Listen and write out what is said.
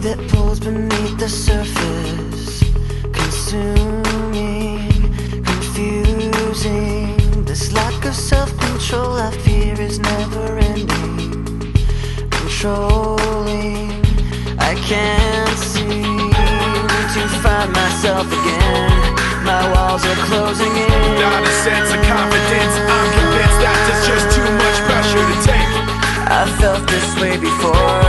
that pulls beneath the surface, consuming, confusing. This lack of self-control I fear is never ending, controlling. I can't seem to find myself again. My walls are closing in. Without a sense of confidence, I'm convinced that there's just too much pressure to take. I felt this way before.